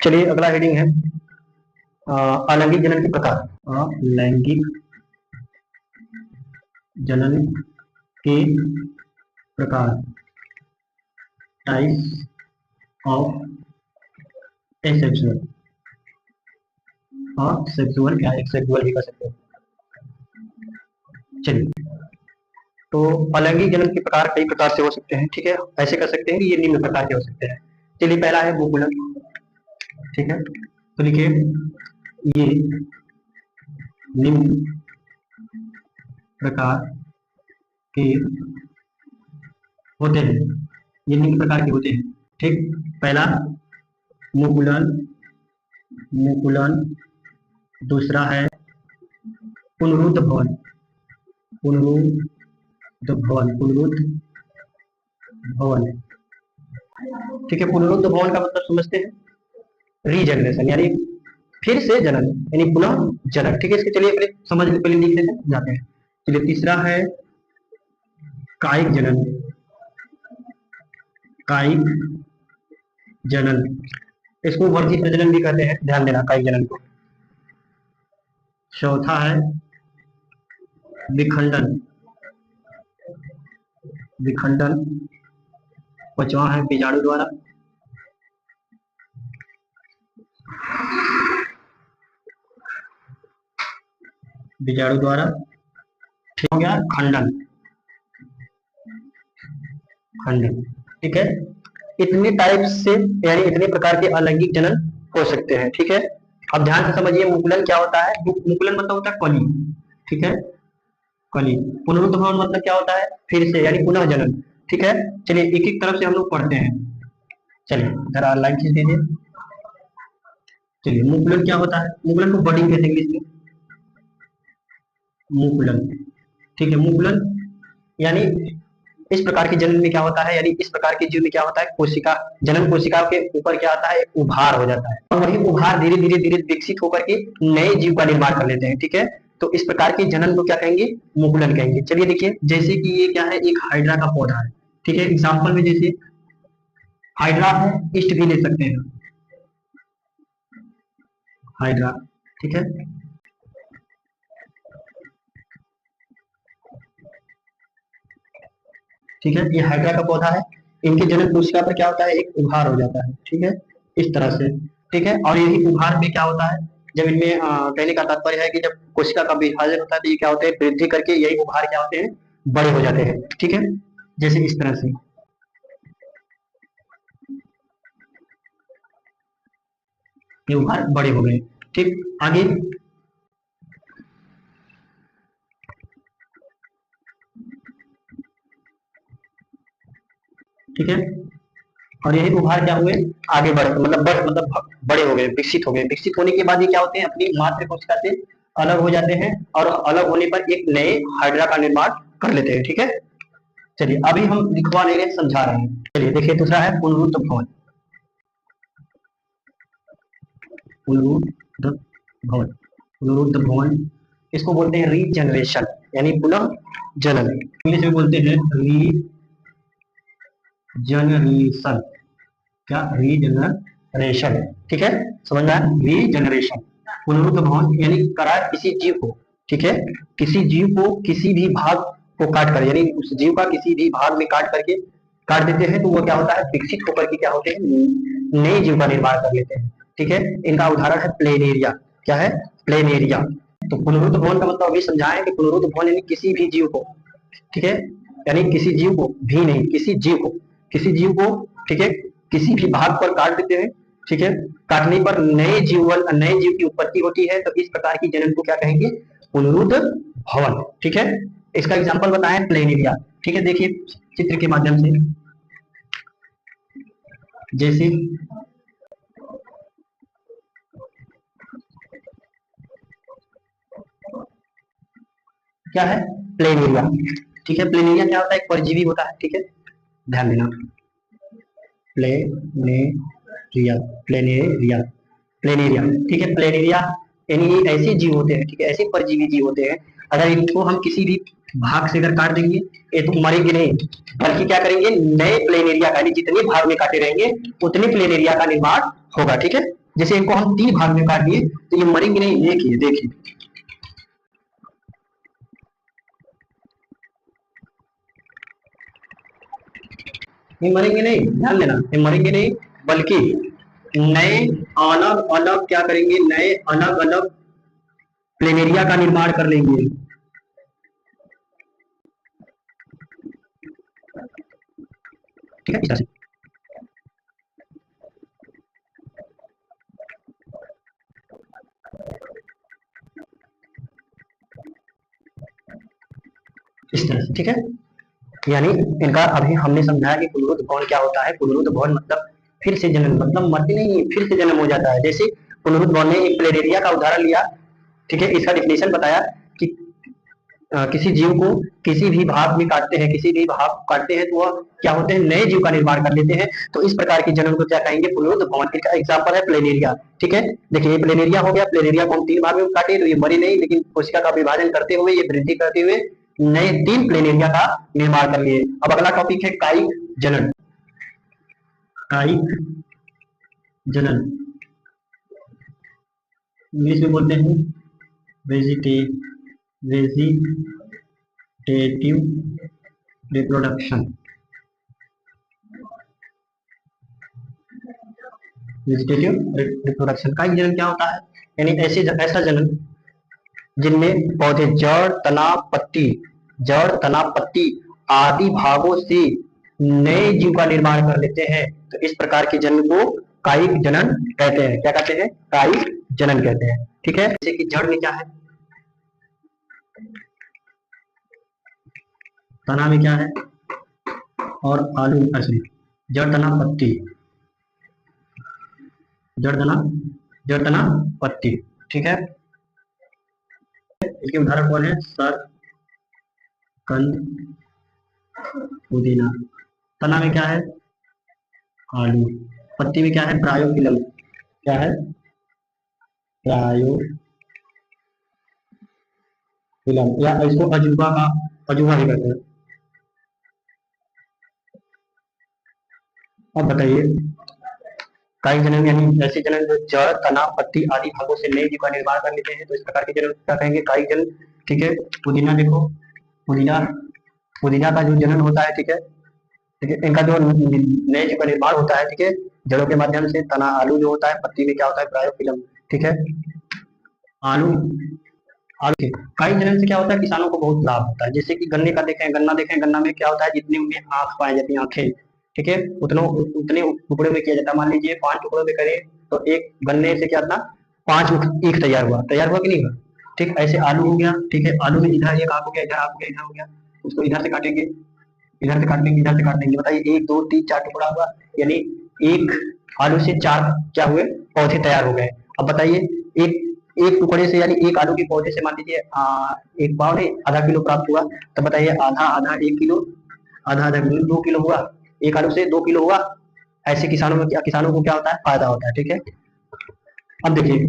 चलिए अगला हेडिंग है अलैंगिक जनन के प्रकार। अलैंगिक जनन के प्रकार, टाइप्स ऑफ एसेक्सुअल और सेक्सुअल, क्या एक्सेक्सुअल भी कर सकते हैं। चलिए, तो अलैंगिक जनन के प्रकार कई प्रकार से हो सकते हैं, ठीक है। ऐसे कर सकते हैं कि ये निम्न प्रकार के हो सकते हैं। चलिए, पहला है मुकुलन, ठीक है। तो लिखिए, ये निम्न प्रकार के होते हैं, ये निम्न प्रकार के होते हैं, ठीक। पहला मुकुलन, मुकुलन। दूसरा है पुनरुद्ध भवन, पुनरुद्ध भवन, पुनरुद्ध भवन, ठीक है। पुनरुद्ध भवन का मतलब समझते हैं, रीजनरेशन, यानी फिर से जनन, यानी पुनः जनन, ठीक है। इसके चलिए पहले समझ पहले लिख लेते हैं, जाते हैं। चलिए, तीसरा है कायिक जनन, कायिक जनन, इसको वर्गी प्रजनन भी कहते हैं, ध्यान देना कायिक जनन को। चौथा है विखंडन, विखंडन। पांचवा है बीजाणु द्वारा, बीजाणु द्वारा, ठीक हो गया। खंडन, खंडन, ठीक है। इतने टाइप से, यानी इतने प्रकार के अलैंगिक जनन हो सकते हैं, ठीक है। अब ध्यान से समझिए, मुकुलन क्या होता है। मुकुलन मतलब होता है कली, ठीक है, कली। पुनरुद्ध भवन मतलब क्या होता है, फिर से, यानी पुनः जनन, ठीक है। चलिए एक एक तरफ से हम लोग पढ़ते हैं। चलिए जरा लाइन खींच दीजिए। चलिए, मुकुलन क्या होता है, मुकुलन को बडिंग कहते हैं इंग्लिश में, मुकुलन, ठीक है। मुकुलन यानी इस प्रकार के जनन में क्या होता है, यानी इस प्रकार के जीव में क्या होता है, कोशिका, जनन कोशिका के ऊपर क्या आता है, उभार हो जाता है, और वही उभार धीरे धीरे धीरे विकसित होकर के नए जीव का निर्माण कर लेते हैं, ठीक है। तो इस प्रकार के जनन को क्या कहेंगे, मुकुलन कहेंगे। चलिए देखिए, जैसे कि ये क्या है, एक हाइड्रा का पौधा है, ठीक है। एग्जाम्पल में जैसे हाइड्रा है, ईस्ट भी ले सकते हैं, हाइड्रा, ठीक है। ठीक है, ये हाइड्रा का पौधा है। इनके जनन कोशिका पर क्या होता है, एक उभार हो जाता है, ठीक है, इस तरह से, ठीक है। और यही उभार में क्या होता है, जब इनमें कहने का तात्पर्य है कि जब कोशिका का विभाजन होता है तो ये क्या होते हैं, वृद्धि करके यही उभार क्या होते हैं, बड़े हो जाते हैं, ठीक है। जैसे इस तरह से ये उभार बड़े हो गए, ठीक। आगे ठीक है, और यही उभार क्या हुए, आगे बढ़े, मतलब बड़े हो गए, विकसित हो गए। विकसित होने के बाद ये क्या होते हैं, अपनी मातृ कोशिका से अलग हो जाते हैं, और अलग होने पर एक नए हाइड्रा का निर्माण कर लेते हैं, ठीक है। चलिए अभी हम लिखवा ले रहे हैं, समझा रहे हैं। चलिए देखिए, दूसरा है पुनरुद्ध भवन, पुनरुद्ध भवन, पुनरुद्ध भवन, इसको बोलते हैं रीजनरेशन, यानी पुनः जनन। इंग्लिश में बोलते हैं रीजनरेशन, क्या, रीजनरेशन, ठीक है, समझ में आया, रीजनरेशन। पुनरुद्ध भवन यानी करा किसी जीव को, ठीक है, किसी जीव को किसी भी भाग को काट कर, यानी उस जीव का किसी भी भाग में काट करके काट देते हैं, तो वो क्या होता है, विकसित होकर के क्या होते हैं, नए जीव का निर्माण कर लेते हैं, ठीक है। इनका उदाहरण है प्लेनेरिया, क्या है, प्लेनेरिया। तो पुनरुद्ध भवन का मतलब अभी समझाएं कि पुनरुद्ध भवन यानी किसी भी जीव को, ठीक है, यानी किसी जीव को भी नहीं, किसी जीव को, किसी जीव को, ठीक है, किसी भी भाग पर काट देते हैं, ठीक है। काटने पर नए जीव की उत्पत्ति होती है, तो इस प्रकार की जनन को क्या कहेंगे, पुनरुद्ध भवन, ठीक है। इसका एग्जांपल बताएं प्लेनेरिया, ठीक है। देखिए चित्र के माध्यम से, जैसे क्या है, प्लेनेरिया, ठीक है। प्लेनेरिया क्या होता है, एक परजीवी होता है, ठीक है, ध्यान देना। प्लेनेरिया, प्लेनेरिया, प्लेनेरिया, ठीक है। प्लेनेरिया यानी ऐसे जीव होते हैं, ठीक है, ऐसे परजीवी जीव होते हैं, अगर इनको हम किसी भी भाग से अगर काट देंगे, ये तो मरेंगे नहीं, बल्कि क्या करेंगे, नए प्लेनेरिया का, जितने भाग में काटे रहेंगे उतने प्लेनेरिया का निर्माण होगा, ठीक है। जैसे इनको हम 3 भाग में काट दिए तो ये मरेंगे नहीं, एक ही देखिए, ये मरेंगे नहीं, ध्यान देना, ये मरेंगे नहीं, बल्कि नए अलग अलग क्या करेंगे, नए अलग अलग प्लेनेरिया का निर्माण कर लेंगे। ठीक है, इस तरह से। इस तरह से, ठीक है। यानी इनका अभी हमने समझाया कि पुनरुत्थ भवन क्या होता है। पुनरुत्थ भवन मतलब फिर से जन्म, मतलब मरते नहीं, फिर से जन्म हो जाता है। जैसे पुनरुत्थ भवन ने एक प्लेनेरिया का उदाहरण लिया, ठीक है, इसका डिफिनेशन बताया कि किसी जीव को किसी भी भाग में काटते हैं, किसी भी भाग को काटते हैं तो वह क्या होते हैं, नए जीव का निर्माण कर लेते हैं। तो इस प्रकार के जन्म को क्या कहेंगे, पुनरुत्थ भवन। इसका एग्जाम्पल है प्लेनेरिया। ठीक है, देखिए ये प्लेनेरिया हो गया, प्लेनेरिया को हम 3 भाग में काटे तो ये मरे नहीं, लेकिन कोशिका का विभाजन करते हुए, ये वृद्धि करते हुए नए 3 प्लेनेरिया का निर्माण कर लिए। अब अगला टॉपिक है कायिक जनन। कायिक जनन इंग्लिश में बोलते हैं वेजिटेटिव रिप्रोडक्शन। वेजिटेटिव रिप्रोडक्शन का जनन क्या होता है, यानी ऐसा जनन जिनमें पौधे जड़ तना पत्ती आदि भागों से नए जीव का निर्माण कर लेते हैं। तो इस प्रकार के जनन को कायिक जनन कहते हैं। क्या कहते हैं, कायिक जनन कहते हैं। ठीक है, जैसे कि जड़ में क्या है, तना में क्या है, और आलू असली जड़ तना पत्ती, जड़ तना पत्ती। ठीक है, इसके उदाहरण कौन है, सर, कंद, पुदीना। तना में क्या है, आलू। पत्ती में क्या है, प्रायोफिलम। क्या है, प्रायोफिलम, या इसको अजूबा भी कहते हैं। अब बताइए, कायिक जनन यानी ऐसे जनन जो जड़ तना पत्ती आदि भागों से नए जीव का निर्माण कर लेते हैं। तो इस प्रकार के जनन क्या कहेंगे, कायिक जनन। ठीक है, पुदीना देखो, पुदीना पुदीना का जो जनन होता है, ठीक है, ठीक है, इनका जो नए जीव का निर्माण होता है, ठीक है, जड़ों के माध्यम से। तना आलू जो होता है, पत्ती में क्या होता है, प्रायोफिलम। ठीक है, आलू आलू के कायिक जनन से क्या होता है, किसानों को बहुत लाभ होता है। जैसे कि गन्ना देखें, गन्ना में क्या होता है, जितनी उनमें आंख पाई जाती है, आंखें, ठीक है, उतने टुकड़े में किया जाता है। मान लीजिए 5 टुकड़ों में करें तो एक गन्ने से क्या था, 5 ईख तैयार हुआ कि नहीं हुआ। ठीक, ऐसे आलू हो गया। ठीक है, आलू में इधर एक आंख हो गया, इधर आंख हो गया, इधर हो गया, उसको इधर से काटेंगे, इधर से काट लेंगे, इधर से काट लेंगे। बताइए 1 2 3 4 टुकड़ा हुआ, यानी एक आलू से 4 क्या हुए, पौधे तैयार हो गए। अब बताइए, एक एक टुकड़े से यानी एक आलू के पौधे से मान लीजिए एक पाव नहीं, आधा किलो प्राप्त हुआ। तो बताइए आधा आधा 1 किलो, आधा आधा किलो 2 किलो हुआ, एक आलू से 2 किलो हुआ। ऐसे किसानों को क्या होता है, फायदा होता है। ठीक है, अब देखिए,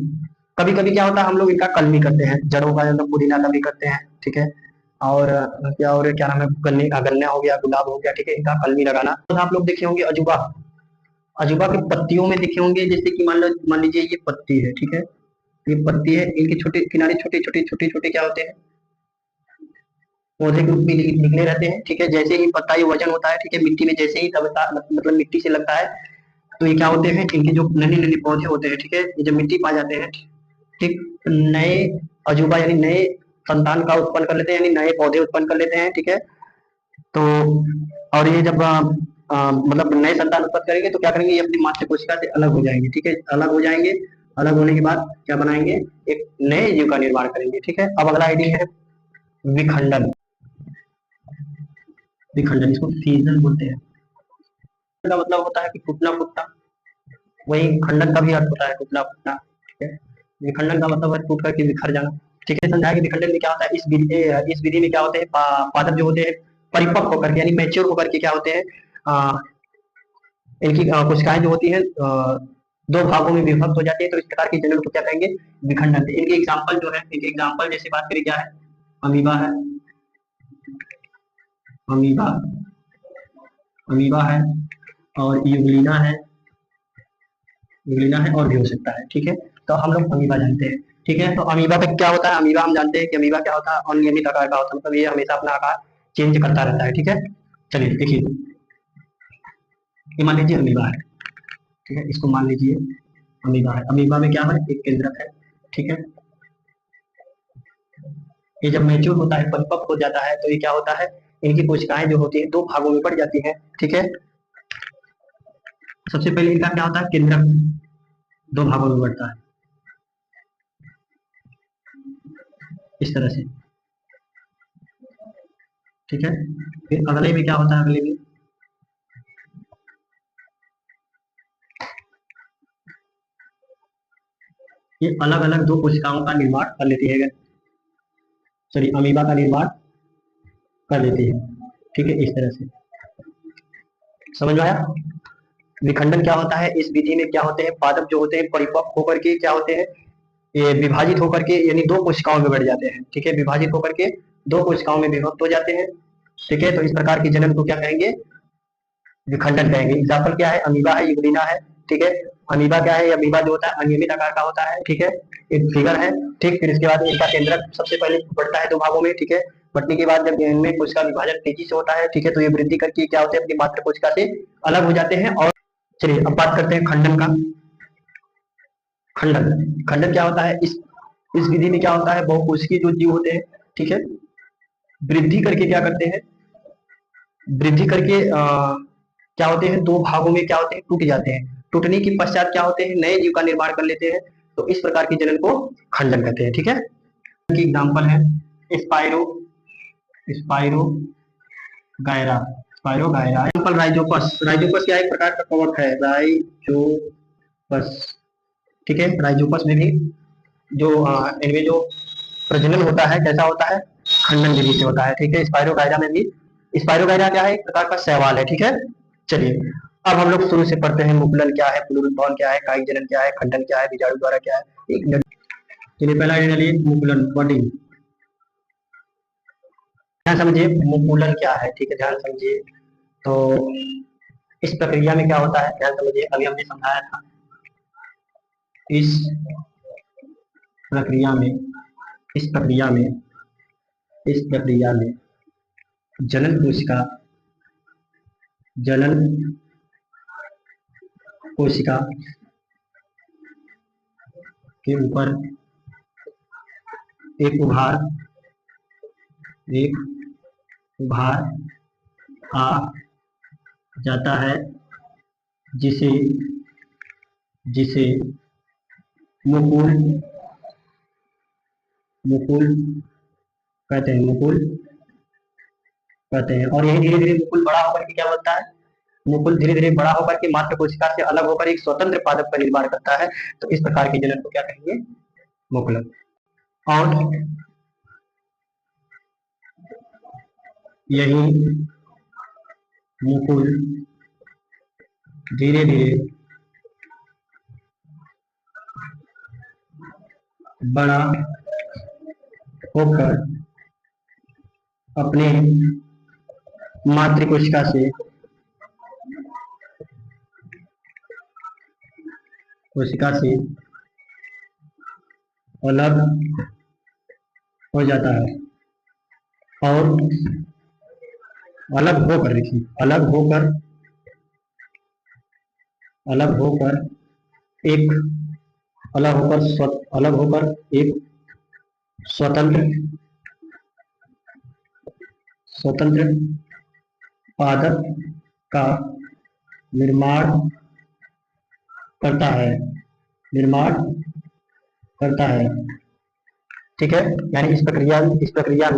कभी कभी क्या होता है, हम लोग इनका कलमी करते हैं, जड़ों का मतलब पुदीना का भी करते हैं। ठीक है, और क्या नाम है, गन्ना हो गया, गुलाब हो गया, ठीक है, इनका कलमी लगाना। तो आप लोग देखे होंगे अजूबा, अजूबा के पत्तियों में देखे होंगे, जैसे कि मान लीजिए ये पत्ती है, ठीक है, ये पत्ती है, इनके छोटे किनारे छोटे छोटे छोटे छोटे क्या होते हैं, पौधे के रूप में निकले रहते हैं। ठीक है, जैसे ही पत्ता ये वजन होता है, ठीक है, मिट्टी में जैसे ही दबता, मतलब मिट्टी से लगता है, तो ये क्या होते हैं, इनके जो नन्हे नन्हे पौधे होते हैं, ठीक है, ये जब मिट्टी पा जाते हैं, ठीक, नए अजूबा यानी नए संतान का उत्पन्न कर लेते हैं, यानी नए पौधे उत्पन्न कर लेते हैं। ठीक है, तो और ये जब मतलब नए संतान उत्पन्न करेंगे तो क्या करेंगे, ये अपनी मातृ कोशिका से अलग हो जाएंगे। ठीक है, अलग हो जाएंगे, अलग होने के बाद क्या बनाएंगे, एक नए जीव का निर्माण करेंगे। ठीक है, अब अगला आइडिया है विखंडन। विखंडन, इसको फीजन बोलते हैं। का मतलब होता है कि टूटना फूटना, वही खंडन का भी अर्थ होता है टूटना फूटना। ठीक है, विखंडन का मतलब है टूट करके बिखर जाना। ठीक है, समझाया कि विखंडन में क्या होता है, इस विधि में क्या होते हैं, पादप जो होते हैं परिपक्व होकर के यानी मैच्योर होकर के क्या होते हैं, इनकी कोशिकाएं जो होती हैं 2 भागों में विभक्त हो जाती है। तो इस प्रकार के जनन को क्या कहेंगे, विखंडन। इनके एग्जाम्पल जो है, इनके एग्जाम्पल जैसे बात करें क्या है, अमीबा है, अमीबा अमीबा है, और यूग्लिना है, यूग्लिना है और भी हो सकता है, ठीक है। तो हम लोग अमीबा जानते हैं, ठीक है। तो अमीबा पे क्या होता है, अमीबा हम जानते हैं कि अमीबा क्या होता है, अनियमित आकार का होता है, मतलब ये हमेशा अपना आकार चेंज करता रहता है, ठीक है। चलिए देखिए, ये मान लीजिए अमीबा है, ठीक है, इसको मान लीजिए अमीबा है। अमीबा में क्या है, एक केंद्रक है, ठीक है। ये जब मैच्योर होता है, परिपक्व हो जाता है, तो ये क्या होता है, इनकी कोशिकाएं जो होती है दो भागों में बढ़ जाती है, ठीक है। सबसे पहले इनका क्या होता है, केंद्रक दो भागों में बढ़ता है, इस तरह से, ठीक है। फिर अगले में क्या होता है, अगले में ये अलग अलग दो कोशिकाओं का निर्माण कर लेती है, सॉरी अमीबा का निर्माण कर लेती है, ठीक है, इस तरह से। समझ में आया। विखंडन क्या होता है, इस विधि में क्या होते हैं, पादप जो होते हैं परिपक्व होकर के क्या होते हैं, ये विभाजित होकर के यानी दो कोशिकाओं में बढ़ जाते हैं, ठीक है, विभाजित होकर के दो कोशिकाओं में विभक्त हो जाते हैं, ठीक है। तो इस प्रकार के जनन को क्या कहेंगे, विखंडन कहेंगे। एग्जाम्पल क्या है, अमीबा है, यूग्लिना है, ठीक है। अमीबा क्या है, अमीबा जो होता है अनियमित आकार का होता है, ठीक है, एक फिगर है, ठीक। फिर इसके बाद इनका केंद्रक सबसे पहले बढ़ता है दो भागों में, ठीक है। बढ़ने के बाद जब इनमें कोशिका विभाजन तेजी से होता है, ठीक है, तो ये वृद्धि करके क्या होते हैं, अपनी मात्र कोशिका से अलग हो जाते हैं। और चलिए अब बात करते हैं खंडन का। खंडन, खंडन क्या होता है, इस विधि में क्या होता है, बहुकोशिकीय जो जीव होते हैं, ठीक है, वृद्धि करके क्या करते हैं, वृद्धि करके क्या होते हैं, दो भागों में क्या होते हैं, टूट जाते हैं। टूटने के पश्चात क्या होते हैं, नए जीव का निर्माण कर लेते हैं। तो इस प्रकार के जनन को खंडन कहते हैं, ठीक है। की एग्जाम्पल है Spiro, Spirogyra, Spirogyra. Example Rhizopus, Rhizopus क्या एक प्रकार का कवक है, राइजोपस, ठीक है। राइजोपस में भी जो इनमें जो प्रजनन होता है कैसा होता है, खंडन विधि से होता है, ठीक है। स्पाइरो गायरा में भी, स्पाइरो गायरा क्या है, एक प्रकार का शैवाल है, ठीक है। चलिए अब हम लोग शुरू से पढ़ते हैं, मुकुलन क्या है, पुनरुत्थान क्या है, कायिक जनन क्या है, खंडन क्या है, बीजाणु द्वारा क्या है, एक मिनट। चलिए पहला डालिए मुकुलन, बॉडी, ध्यान समझिए मुकुलन क्या है, ठीक है, ध्यान समझिए। तो इस प्रक्रिया में क्या होता है, ध्यान समझिए, अभी हमने समझाया था। इस प्रक्रिया में, इस प्रक्रिया में, इस प्रक्रिया में जनन कोशिका, जनन कोशिका के ऊपर एक उभार, एक उभार आ जाता है, जिसे जिसे मुकुल, मुकुल कहते हैं, मुकुल कहते हैं। और यही धीरे धीरे मुकुल बड़ा होकर के क्या होता है, मुकुल धीरे धीरे बड़ा होकर के मात्र कोशिका से अलग होकर एक स्वतंत्र पादप का निर्माण करता है। तो इस प्रकार के जनन को क्या कहेंगे, मुकुलन। और यही मुकुल धीरे धीरे बड़ा होकर अपने मातृ कोशिका से, कोशिका से अलग हो जाता है। और अलग होकर, देखिए अलग होकर, अलग होकर एक, अलग होकर अलग होकर एक स्वतंत्र, स्वतंत्र पादप का निर्माण करता है, निर्माण करता है, ठीक है। यानी इस प्रक्रिया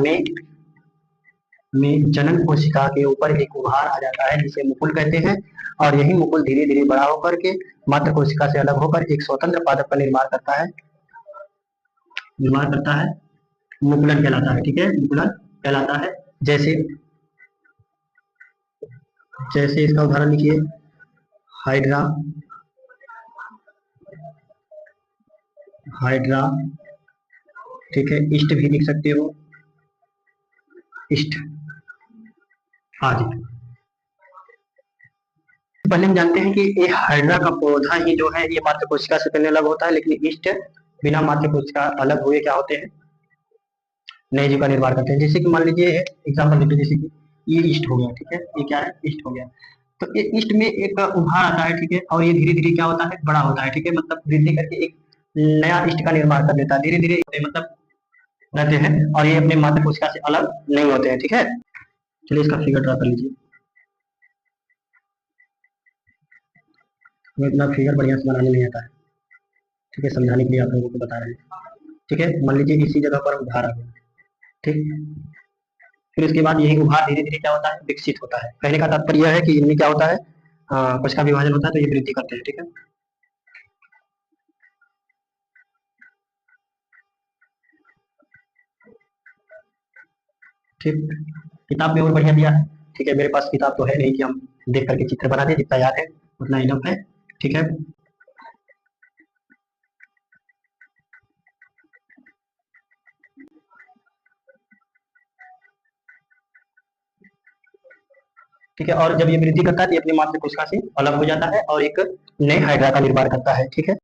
में जनन कोशिका के ऊपर एक उभार आ जाता है, जिसे मुकुल कहते हैं। और यही मुकुल धीरे धीरे बड़ा होकर के मात्र कोशिका से अलग होकर एक स्वतंत्र पादप का निर्माण करता है, निर्माण करता है, मुकुलन कहलाता है, ठीक है, मुकुलन कहलाता है। जैसे, जैसे इसका उदाहरण लिखिए, हाइड्रा, हाइड्रा, ठीक है, ईस्ट भी लिख सकते हो, ईस्ट आदि। पहले हम जानते हैं कि एक हाइड्रा का पौधा ही जो है ये मात्र कोशिका से पहले अलग होता है, लेकिन ईस्ट बिना मात्र कोशिका अलग हुए क्या होते हैं, नए जीव का निर्माण करते हैं। जैसे कि मान लीजिए एग्जाम्पल देखिए, जैसे कि ये ईस्ट हो गया, ठीक है, ये क्या है, ईस्ट हो गया। तो ये ईस्ट में एक उभार आता है, ठीक है, और ये धीरे धीरे क्या होता है, बड़ा होता है, ठीक है, मतलब वृद्धि करके एक नया ईस्ट का निर्माण कर लेता है, धीरे धीरे मतलब रहते हैं, और ये अपने मात्र कोशिका से अलग नहीं होते हैं, ठीक है। चलिए इसका फिगर ड्रा कर लीजिए। हमें इतना फिगर बढ़िया से बनाने नहीं आता है, ठीक है, समझाने के लिए आप लोगों को बता रहे हैं, ठीक है। मान लीजिए इसी जगह पर उभार आ गया, ठीक। फिर उसके बाद यही उभार धीरे धीरे क्या होता है, विकसित होता है। कहने का तात्पर्य यह है कि इनमें क्या होता है, कोशिका विभाजन होता है, तो ये वृद्धि करते हैं, ठीक है। ठीक, किताब में और बढ़िया दिया है, ठीक है। मेरे पास किताब तो है नहीं कि हम देख करके चित्र बना दें, जितना याद है उतना इनफ है, ठीक है। ठीक है, और जब ये वृद्धि करता है तो ये अपनी मात्र कोशिका से अलग हो जाता है और एक नए हाइड्रा का निर्माण करता है, ठीक है।